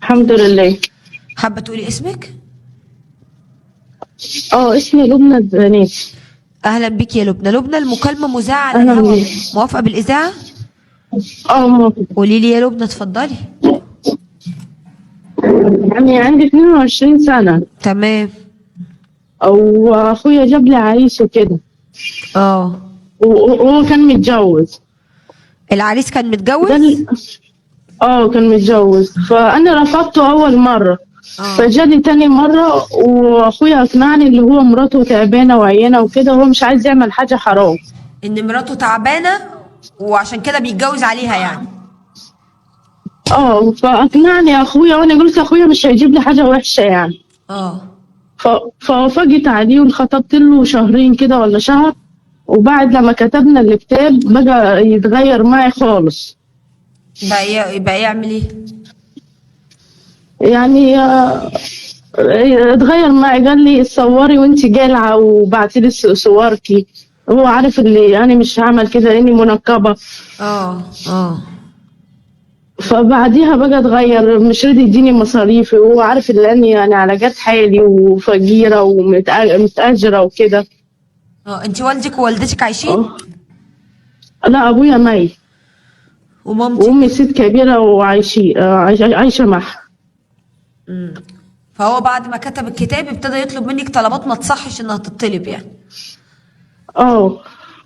الحمد لله. حابة تقولي اسمك؟ اسمي لبنى الزناتي. أهلا بك يا لبنى. لبنى، المكالمة مذاعة على اهلا الهوا، بيك. موافقة بالإذاعة؟ موافقة. قولي لي يا لبنى، اتفضلي. يعني عندي 22 سنة، تمام. واخويا جاب لي عريس وكده، اه، وهو كان متجوز. العريس كان ده متجوز؟ كان متجوز، فانا رفضته اول مرة. اه، فجالي تاني مرة، واخويا اقنعني اللي هو مراته تعبانة وعيانة وكده، وهو مش عايز يعمل حاجة حرام. إن مراته تعبانة وعشان كده بيتجوز عليها يعني. فاقنعني اخويا، وانا قلت اخويا مش هيجيب لي حاجة وحشة يعني. اه، فوافقت عليه، وخطبت له شهرين كده ولا شهر. وبعد لما كتبنا الكتاب بقى يتغير معي خالص. يبقى يعمل ايه؟ يعني اتغير معي، قال لي صوري وانت جالعة وبعتي لي صوركي. هو عارف اللي انا مش هعمل كده لاني منقبة. اه، اه، فبعديها بقى اتغير، مش راضي يديني مصاريفي، وهو عارف اللي انا على قد حالي وفقيرة ومتأجرة وكده. اه. انت والدك ووالدتك عايشين؟ اه، لا، ابويا ميت، وامي ومامتك؟ ست كبيرة وعايشة عايشة معها. فهو بعد ما كتب الكتاب ابتدى يطلب منك طلبات ما تصحش انها تطلب يعني. اه،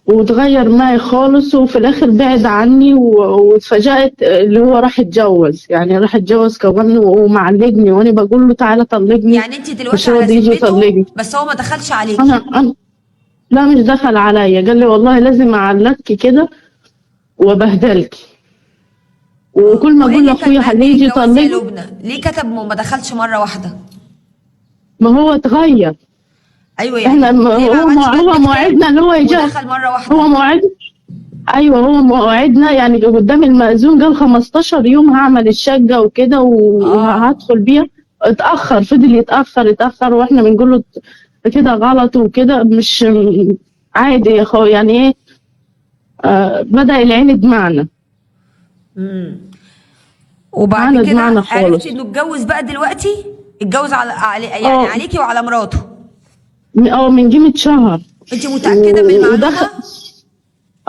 واتغير معي خالص، وفي الاخر بعد عني، واتفاجأت اللي هو راح اتجوز، يعني راح اتجوز كمان ومعلقني، وانا بقول له تعالى طلقني. يعني انت دلوقتي مش على راضي يجي ذمته يطلقني. بس هو ما دخلش عليكي؟ انا لا، مش دخل عليا، قال لي والله لازم اعلقك كده وبهدلك. اه، وكل ما وايه اقول اللي كان لاخويا خليه مأجل يجي الجواز يا يطلقني. لبنى؟ ليه كتب وما دخلش مرة واحدة؟ ما هو اتغير. ايوه احنا يعني ليه ما عملش هو كاتب كتاب موعدنا اللي هو يجي. ودخل مرة هو واحدة؟ موعد. ايوه، هو موعدنا يعني قدام المأذون، قال 15 يوم هعمل الشقة وكده، اه، وهدخل بيها. اتأخر، فضل يتأخر يتأخر، واحنا بنقول له كده غلط وكده، مش عادي يا اخويا، يعني ايه. بدأ العند معنا. وبعد عند كده معنا عرفتي خالص. انه اتجوز بقى دلوقتي؟ اتجوز يعني اه عليكي وعلى مراته؟ من قيمة شهر. انت متأكدة من المعلومة؟ ودخل.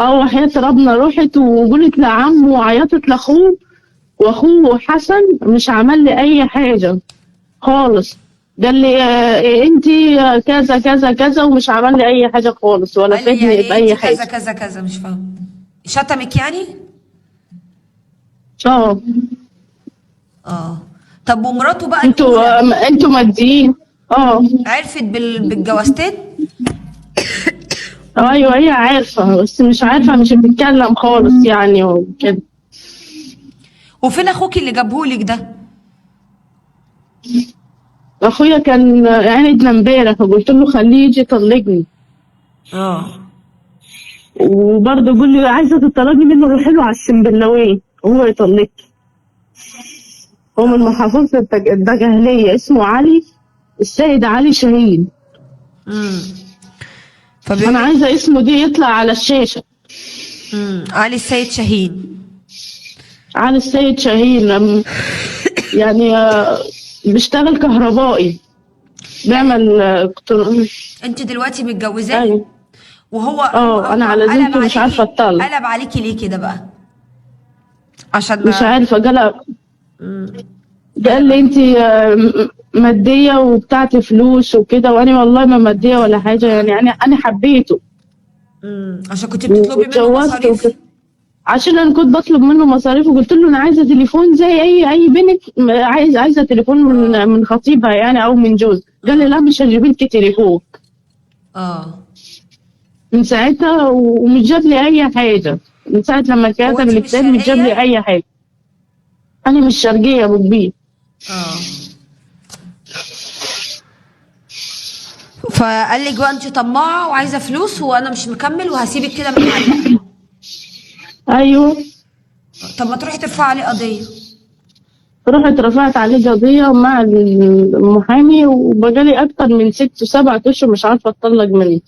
وحياة ربنا رحت وقلت لعمه وعيطت لاخوه، واخوه حسن مش عمل لي اي حاجة خالص. قال لي انت كذا كذا كذا، ومش عمل لي اي حاجة خالص، ولا قال لي يعني فادني ايه انت بأي كذا حاجة. كذا كذا؟ مش فاهم. شتمك يعني؟ اه، اه. طب ومراته بقى الاولى انتوا ماديين. اه، عرفت بالجوازتين؟ ايوه، هي عارفة بس مش عارفة، مش بتتكلم خالص يعني وكده. وفين اخوك اللي جابهولك ده؟ اخويا كان عندنا امبارح، فقلت له خليه يجي يطلقني. اه، وبرضه يقول لي عايزة تطلقني منه، روحي له على السنبلاوين وهو يطلقني. هو من محافظة الدقهلية، اسمه علي، السيد علي شاهين. فبيقول انا لك. عايزة اسمه دي يطلع على الشاشة. علي السيد شاهين. علي السيد شاهين. يعني بيشتغل كهربائي، يعني بيعمل انت دلوقتي متجوزاه ايوه. وهو هو انا هو على قلب زينته مش عارفة عليكي اطلع. قلب عليكي ليه كده بقى؟ عشان مش ما عارفة، قال قلب لي عليكي. انت مادية وبتاعتي فلوس وكده، وانا والله ما مادية ولا حاجة، يعني انا حبيته عشان كنت بتطلبي منه واتجوزت مصاريف. وكده. عشان انا كنت بطلب منه مصاريف، وقلت له انا عايزة تليفون زي اي بنت، عايزة تليفون من اه، من خطيبها يعني، او من جوز. قال لي اه، لا، مش هجيب لك تليفون. اه. من ساعتها ومش جاب لي اي حاجة. من ساعة لما هو كتب انت مش الكتاب مش جاب شرقية؟ لي اي حاجة. انا مش شرقية يا ابو كبير. اه. فقال لك بقى انت طماعة وعايزة فلوس وانا مش مكمل وهسيبك كده متعلقة. ايوه. طب ما تروحي ترفعي عليه قضية. رحت رفعت عليه قضية مع المحامي، وبقالي أكتر من 6 و7 أشهر مش عارفة أتطلق منه.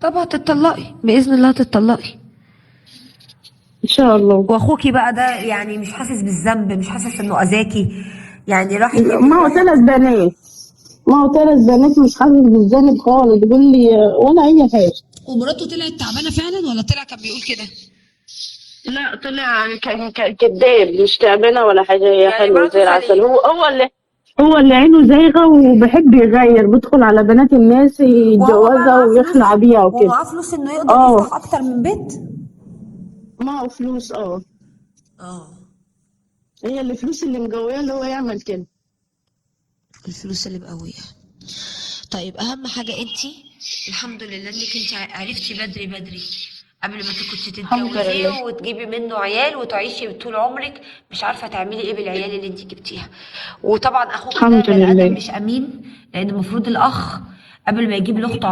طب هتطلقي بإذن الله، هتطلقي. إن شاء الله. واخوكي بقى ده يعني مش حاسس بالذنب؟ مش حاسس انه اذاكي؟ يعني راح يجيب ما هو واحد. 3 بنات، ما هو 3 بنات، مش حاسس بالذنب خالص، بيقول لي ولا اي حاجه. ومراته طلعت تعبانه فعلا ولا طلع كان بيقول كده؟ لا طلع كان كداب، مش تعبانه ولا حاجه، هي يعني حلوه مراته زي العسل. سليم. هو اللي عينه زايغه وبيحب يغير، بيدخل على بنات الناس وهو بقى يتجوزها معاه فلوس، ويخلع بيها وكده. ومعاه فلوس انه يقدر اه يفتح اكتر من بيت. معه فلوس اه. اه. هي اللي فلوس اللي مجويه اللي هو يعمل كده. الفلوس اللي مقوية. طيب اهم حاجة انتي الحمد لله انك انتي عرفتي بدري بدري قبل ما كنتي الحمد تتجوزيه لله. وتجيبي منه عيال وتعيشي طول عمرك مش عارفة تعملي ايه بالعيال اللي انتي جبتيها. وطبعا اخوكي ده الحمد بني ادم لله. مش امين، لان المفروض الاخ قبل ما يجيب لاخته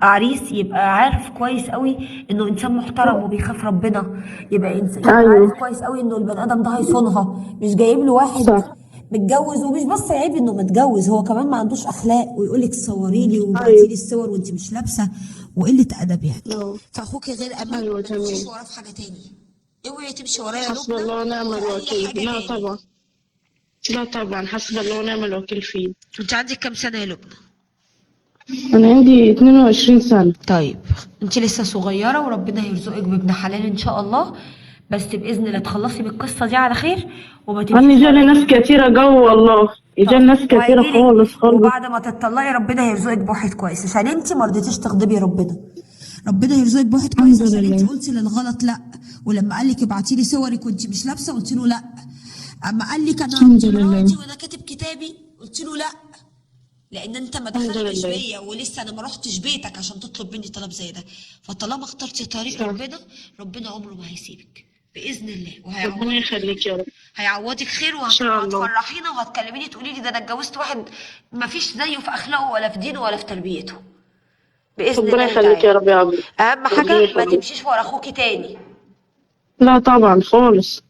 عريس يبقى عارف كويس قوي انه انسان محترم وبيخاف ربنا. يبقى عارف ايوه كويس قوي انه البني ادم ده هيصونها، مش جايب له واحد صح. متجوز. ومش بس عيب انه متجوز، هو كمان ما عندوش اخلاق ويقول لك صوري لي وبعتي ايوه لي الصور وانت مش لابسه، وقله ادب يعني. اه. فاخوك غير امين، ايوه ما تمشيش تمام. وراه في حاجه تاني. اوعي تمشي ورايا يا حسبي لبنى الله ونعم في اي الوكيل. حاجه لا تاني. طبعا. لا طبعا، حسبي الله ونعم الوكيل فيه. انت عندك كام سنه يا لبنى؟ انا عندي 22 سنه. طيب انت لسه صغيره وربنا هيرزقك بابن حلال ان شاء الله، بس باذن الله تخلصي بالقصه دي على خير وما أنا تمشيش جالي ورا. ناس كتيرة جو والله، جالي ناس كتيرة وهيجيلك، خالص خالص. وبعد ما تتطلقي ربنا هيرزقك بواحد كويس عشان انت ما رضيتيش تغضبي ربنا. ربنا يرزقك بواحد كويس الحمد عشان انت لله. قلتي للغلط لا. ولما قال لك ابعتي لي صورك وانت مش لابسه قلت له لا. اما قال لك انا الحمد انت لله. مراتي وانا كاتب كتابي قلت له لا. لان انت ما الحمد دخلتش لله. بيا ولسه انا ما رحتش بيتك عشان تطلب مني طلب زي ده. فطالما اخترتي طريق صح. ربنا عمره ما هيسيبك باذن الله، ربنا وهيعوضك خير. يخليك يا رب. هيعوضك خير إن شاء الله. وهتفرحينا وهتكلميني تقولي لي ده انا اتجوزت واحد ما فيش زيه في اخلاقه ولا في دينه ولا في تربيته باذن ربنا الله يخليك تعالى. يا رب يا عبد. اهم ربنا حاجه ما يخليك. تمشيش ورا اخوكي تاني. لا طبعا خالص.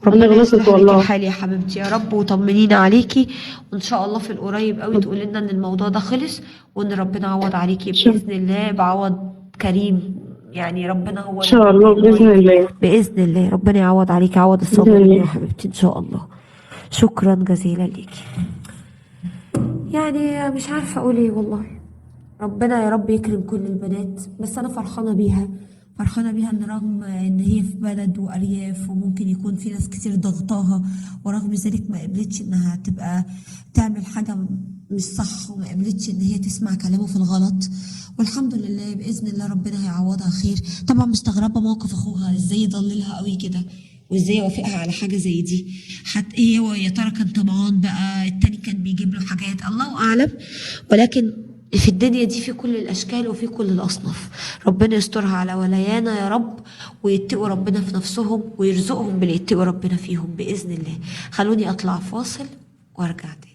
أنا ربنا غلطت يصلح لك والله. الحال يا حبيبتي يا رب، وطمنينا عليكي، وان شاء الله في القريب قوي تقول لنا ان الموضوع ده خلص وان ربنا عوض عليكي باذن الله بعوض كريم. يعني ربنا هو إن اللي شاء الله بإذن الله. باذن الله ربنا يعوض عليكي عوض بإذن الصابرين يا الله. حبيبتي ان شاء الله. شكرا جزيلا ليكي. يعني مش عارفه اقول ايه والله. ربنا يا رب يكرم كل البنات، بس انا فرحانه بيها، فرحانه بيها ان رغم ان هي في بلد وارياف وممكن يكون في ناس كتير ضغطاها، ورغم ذلك ما قبلتش انها تبقى تعمل حاجه مش صح، وما قبلتش ان هي تسمع كلامه في الغلط. والحمد لله باذن الله ربنا هيعوضها خير. طبعا مستغربه موقف اخوها ازاي يضللها قوي كده وازاي يوافقها على حاجه زي دي. حتى ايه هو يا ترى كان طمعان بقى، التاني كان بيجيب له حاجات الله اعلم. ولكن في الدنيا دي في كل الاشكال وفي كل الاصناف. ربنا يسترها على ولايانا يا رب، ويتقوا ربنا في نفسهم ويرزقهم باللي يتقوا ربنا فيهم باذن الله. خلوني اطلع فاصل وارجع تاني.